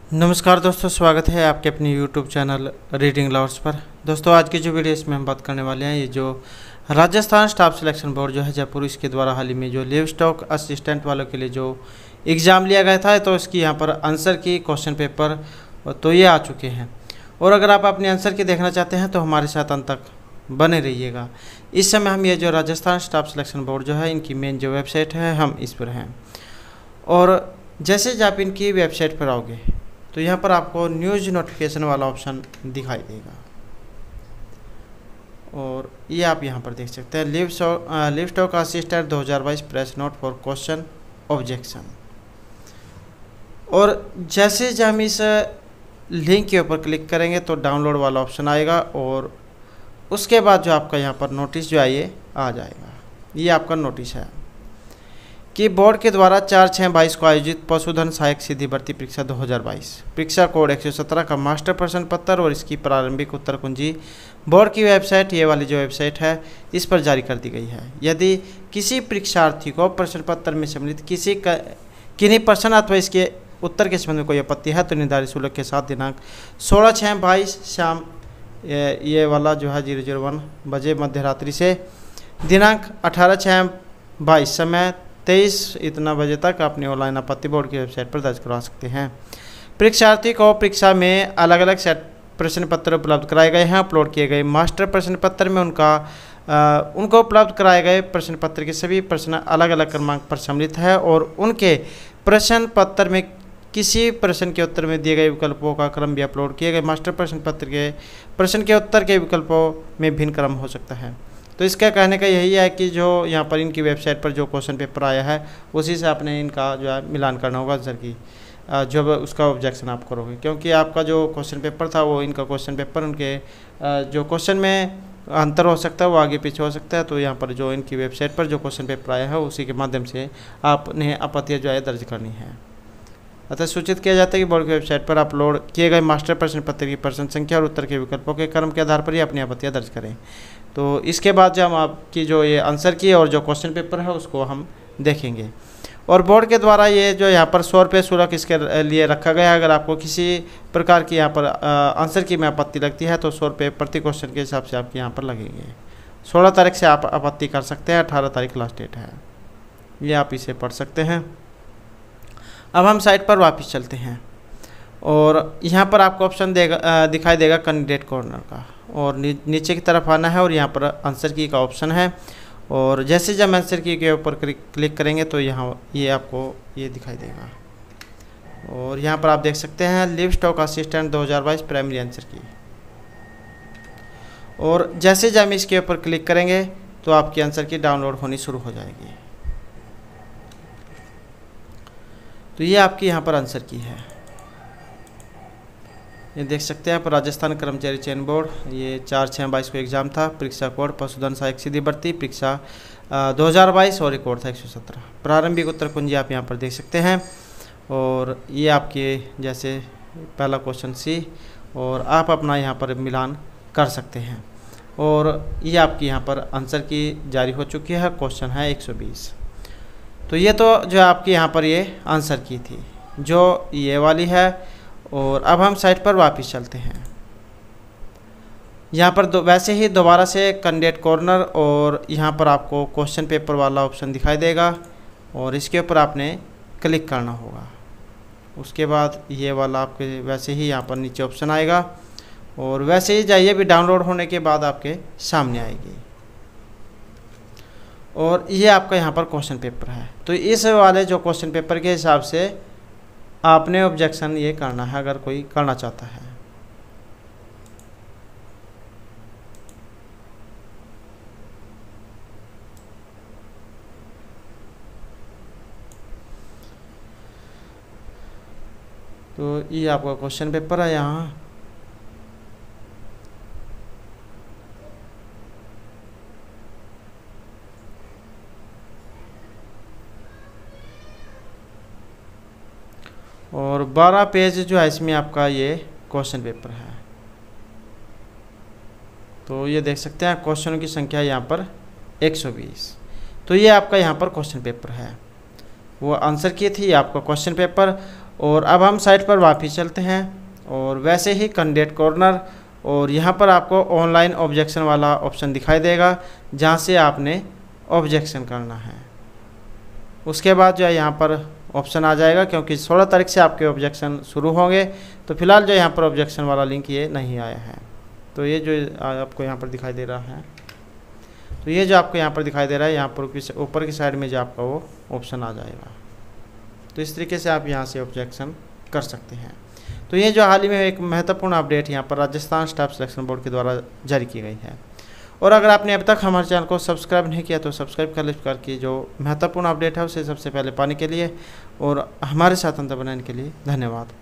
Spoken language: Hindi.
नमस्कार दोस्तों, स्वागत है आपके अपने YouTube चैनल रीडिंग लवर्स पर। दोस्तों आज की जो वीडियो इसमें हम बात करने वाले हैं, ये जो राजस्थान स्टाफ सिलेक्शन बोर्ड जो है जयपुर, इसके द्वारा हाल ही में जो लिव स्टॉक असिस्टेंट वालों के लिए जो एग्ज़ाम लिया गया था, तो इसकी यहाँ पर आंसर की क्वेश्चन पेपर तो ये आ चुके हैं। और अगर आप अपने आंसर की देखना चाहते हैं तो हमारे साथ अंत तक बने रहिएगा। इस समय हम ये जो राजस्थान स्टाफ सिलेक्शन बोर्ड जो है, इनकी मेन जो वेबसाइट है, हम इस पर हैं। और जैसे आप इनकी वेबसाइट पर आओगे तो यहाँ पर आपको न्यूज़ नोटिफिकेशन वाला ऑप्शन दिखाई देगा, और ये आप यहाँ पर देख सकते हैं live stock assistant 2022 press note for question objection. और जैसे हम इस लिंक के ऊपर क्लिक करेंगे तो डाउनलोड वाला ऑप्शन आएगा, और उसके बाद जो आपका यहाँ पर नोटिस जो है ये आ जाएगा। ये आपका नोटिस है कि बोर्ड के द्वारा 4/6/22 को आयोजित पशुधन सहायक सीधी भर्ती परीक्षा 2022 परीक्षा कोड 117 का मास्टर प्रश्न पत्र और इसकी प्रारंभिक उत्तर कुंजी बोर्ड की वेबसाइट, ये वाली जो वेबसाइट है, इस पर जारी कर दी गई है। यदि किसी परीक्षार्थी को प्रश्न पत्र में सम्मिलित किन्हीं प्रश्न अथवा इसके उत्तर के संबंध में कोई आपत्ति है तो निर्धारित शुल्क के साथ दिनांक 16/6/22 शाम ये वाला जो है 001 बजे मध्य रात्रि से दिनांक 18/6/22 समय 23 इतना बजे तक अपनी ऑनलाइन आपत्ति बोर्ड की वेबसाइट पर दर्ज करवा सकते हैं। परीक्षार्थी को परीक्षा में अलग अलग सेट प्रश्न पत्र उपलब्ध कराए गए हैं। अपलोड किए गए मास्टर प्रश्न पत्र में उनको उपलब्ध कराए गए प्रश्न पत्र के सभी प्रश्न अलग अलग क्रमांक पर सम्मिलित है, और उनके प्रश्न पत्र में किसी प्रश्न के उत्तर में दिए गए विकल्पों का क्रम भी अपलोड किए गए मास्टर प्रश्न पत्र के प्रश्न के उत्तर के विकल्पों में भिन्न क्रम हो सकता है। तो इसका कहने का यही है कि जो यहाँ पर इनकी वेबसाइट पर जो क्वेश्चन पेपर आया है, उसी से आपने इनका जो है मिलान करना होगा आंसर की, जब उसका ऑब्जेक्शन आप करोगे, क्योंकि आपका जो क्वेश्चन पेपर था वो इनका क्वेश्चन पेपर उनके जो क्वेश्चन में अंतर हो सकता है वो आगे पीछे हो सकता है। तो यहाँ पर जो इनकी वेबसाइट पर जो क्वेश्चन पेपर आया है उसी के माध्यम से आपने आपत्तियाँ जो है दर्ज करनी है। अतः सूचित किया जाता है कि बोर्ड की वेबसाइट पर अपलोड किए गए मास्टर प्रश्न पत्र की प्रश्न संख्या और उत्तर के विकल्पों के क्रम के आधार पर ही अपनी आपत्तियाँ दर्ज करें। तो इसके बाद जो हम आपकी जो ये आंसर की और जो क्वेश्चन पेपर है उसको हम देखेंगे। और बोर्ड के द्वारा ये जो यहाँ पर 100 रुपये शुल्क इसके लिए रखा गया है। अगर आपको किसी प्रकार की यहाँ पर आंसर की में आपत्ति लगती है तो 100 रुपये प्रति क्वेश्चन के हिसाब से आपके यहाँ पर लगेंगे। 16 तारीख से आप आपत्ति कर सकते हैं, 18 तारीख लास्ट डेट है। ये आप इसे पढ़ सकते हैं। अब हम साइट पर वापस चलते हैं, और यहाँ पर आपको ऑप्शन दिखाई देगा कैंडिडेट कॉर्नर का, और नीचे की तरफ आना है और यहाँ पर आंसर की का ऑप्शन है। और जैसे जब आंसर की के ऊपर क्लिक करेंगे तो यहाँ ये आपको ये दिखाई देगा, और यहाँ पर आप देख सकते हैं live stock assistant 2022 primary answer की। और जैसे जब हम इसके ऊपर क्लिक करेंगे तो आपकी आंसर की डाउनलोड होनी शुरू हो जाएगी। तो ये आपकी यहाँ पर आंसर की है, ये देख सकते हैं आप। राजस्थान कर्मचारी चयन बोर्ड, ये 4/6/22 को एग्ज़ाम था। परीक्षा कोड पशुधन सहायक सीधी भर्ती परीक्षा 2022 और रिकॉर्ड था 117। प्रारंभिक उत्तर कुंजी आप यहाँ पर देख सकते हैं, और ये आपके जैसे पहला क्वेश्चन सी, और आप अपना यहाँ पर मिलान कर सकते हैं। और ये आपकी यहाँ पर आंसर की जारी हो चुकी है। क्वेश्चन है 120। तो ये तो जो आपकी यहाँ पर ये आंसर की थी जो ये वाली है। और अब हम साइट पर वापस चलते हैं। यहाँ पर वैसे ही दोबारा से कैंडिडेट कॉर्नर, और यहाँ पर आपको क्वेश्चन पेपर वाला ऑप्शन दिखाई देगा, और इसके ऊपर आपने क्लिक करना होगा। उसके बाद ये वाला आपके वैसे ही यहाँ पर नीचे ऑप्शन आएगा, और वैसे ही जाइए भी डाउनलोड होने के बाद आपके सामने आएगी। और ये आपका यहाँ पर क्वेश्चन पेपर है। तो इस वाले जो क्वेश्चन पेपर के हिसाब से आपने ऑब्जेक्शन ये करना है अगर कोई करना चाहता है। तो ये आपका क्वेश्चन पेपर है यहाँ। और 12 पेज जो है इसमें आपका ये क्वेश्चन पेपर है। तो ये देख सकते हैं क्वेश्चनों की संख्या यहाँ पर 120। तो ये आपका यहाँ पर क्वेश्चन पेपर है, वो आंसर की थी आपका क्वेश्चन पेपर। और अब हम साइट पर वापस चलते हैं और वैसे ही कैंडिडेट कॉर्नर, और यहाँ पर आपको ऑनलाइन ऑब्जेक्शन वाला ऑप्शन दिखाई देगा जहाँ से आपने ऑब्जेक्शन करना है। उसके बाद जो है यहाँ पर ऑप्शन आ जाएगा, क्योंकि 16 तारीख से आपके ऑब्जेक्शन शुरू होंगे, तो फिलहाल जो यहाँ पर ऑब्जेक्शन वाला लिंक ये नहीं आया है। तो ये जो आपको यहाँ पर दिखाई दे रहा है, तो ये जो आपको यहाँ पर दिखाई दे रहा है, यहाँ पर ऊपर की साइड में जो आपका वो ऑप्शन आ जाएगा। तो इस तरीके से आप यहाँ से ऑब्जेक्शन कर सकते हैं। तो ये जो हाल ही में एक महत्वपूर्ण अपडेट यहाँ पर राजस्थान स्टाफ सिलेक्शन बोर्ड के द्वारा जारी की गई है। और अगर आपने अब तक हमारे चैनल को सब्सक्राइब नहीं किया तो सब्सक्राइब कर लीजिए, करके जो महत्वपूर्ण अपडेट है उसे सबसे पहले पाने के लिए और हमारे साथ अंतर बनाने के लिए धन्यवाद।